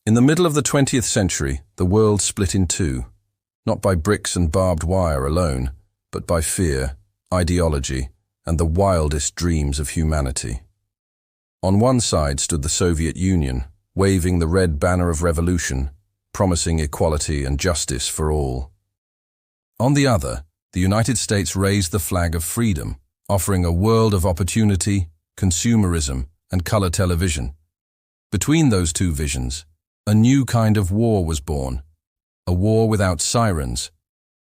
In the middle of the 20th century, the world split in two, not by bricks and barbed wire alone, but by fear, ideology, and the wildest dreams of humanity. On one side stood the Soviet Union, waving the red banner of revolution, promising equality and justice for all. On the other, the United States raised the flag of freedom, offering a world of opportunity, consumerism, and color television. Between those two visions, a new kind of war was born, a war without sirens,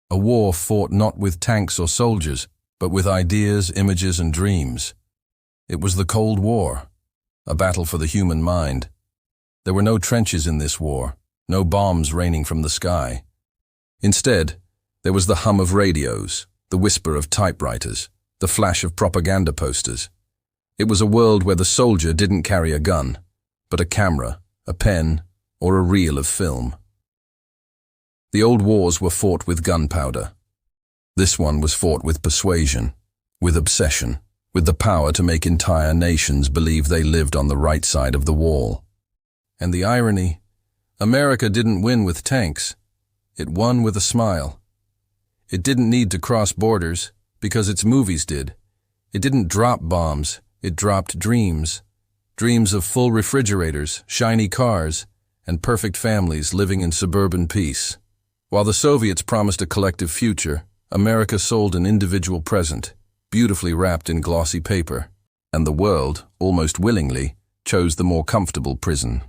a war fought not with tanks or soldiers, but with ideas, images, and dreams. It was the Cold War, a battle for the human mind. There were no trenches in this war, no bombs raining from the sky. Instead, there was the hum of radios, the whisper of typewriters, the flash of propaganda posters. It was a world where the soldier didn't carry a gun, but a camera, a pen, or a reel of film. The old wars were fought with gunpowder. This one was fought with persuasion, with obsession, with the power to make entire nations believe they lived on the right side of the wall. And the irony, America didn't win with tanks. It won with a smile. It didn't need to cross borders, because its movies did. It didn't drop bombs, it dropped dreams. Dreams of full refrigerators, shiny cars, and perfect families living in suburban peace. While the Soviets promised a collective future, America sold an individual present, beautifully wrapped in glossy paper, and the world, almost willingly, chose the more comfortable prison.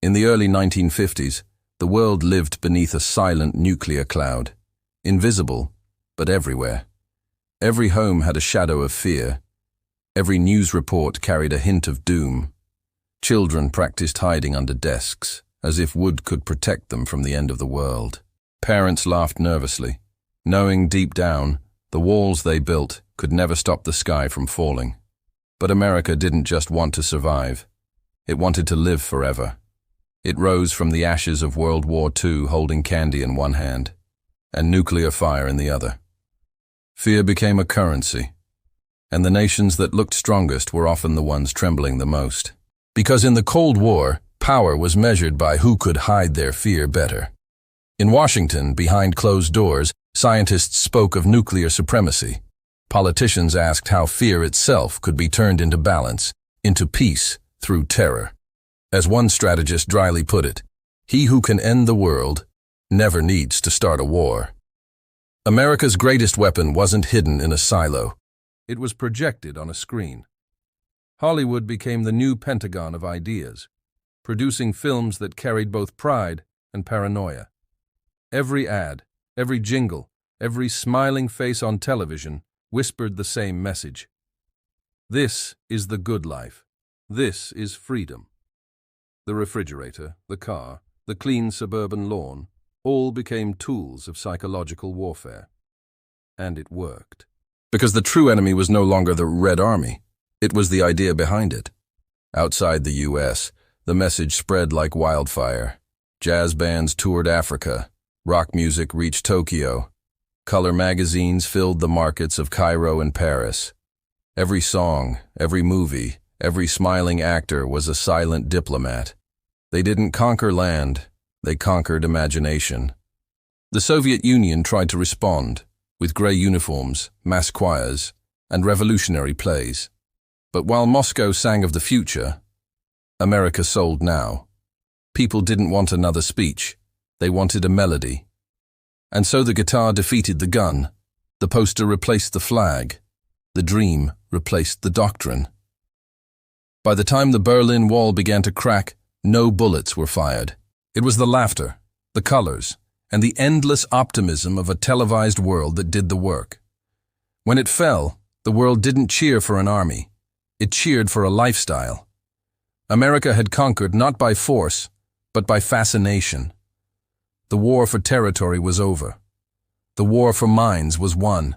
In the early 1950s, the world lived beneath a silent nuclear cloud, invisible, but everywhere. Every home had a shadow of fear. Every news report carried a hint of doom. Children practiced hiding under desks, as if wood could protect them from the end of the world. Parents laughed nervously, knowing deep down the walls they built could never stop the sky from falling. But America didn't just want to survive. It wanted to live forever. It rose from the ashes of World War II holding candy in one hand and nuclear fire in the other. Fear became a currency, and the nations that looked strongest were often the ones trembling the most. Because in the Cold War, power was measured by who could hide their fear better. In Washington, behind closed doors, scientists spoke of nuclear supremacy. Politicians asked how fear itself could be turned into balance, into peace, through terror. As one strategist dryly put it, he who can end the world never needs to start a war. America's greatest weapon wasn't hidden in a silo. It was projected on a screen. Hollywood became the new Pentagon of ideas, producing films that carried both pride and paranoia. Every ad, every jingle, every smiling face on television whispered the same message. This is the good life. This is freedom. The refrigerator, the car, the clean suburban lawn, all became tools of psychological warfare. And it worked. Because the true enemy was no longer the Red Army. It was the idea behind it. Outside the U.S., the message spread like wildfire. Jazz bands toured Africa. Rock music reached Tokyo. Color magazines filled the markets of Cairo and Paris. Every song, every movie, every smiling actor was a silent diplomat. They didn't conquer land, they conquered imagination. The Soviet Union tried to respond, with gray uniforms, mass choirs, and revolutionary plays. But while Moscow sang of the future, America sold now. People didn't want another speech, they wanted a melody. And so the guitar defeated the gun, the poster replaced the flag, the dream replaced the doctrine. By the time the Berlin Wall began to crack, no bullets were fired. It was the laughter, the colors, and the endless optimism of a televised world that did the work. When it fell, the world didn't cheer for an army. It cheered for a lifestyle. America had conquered not by force, but by fascination. The war for territory was over. The war for minds was won.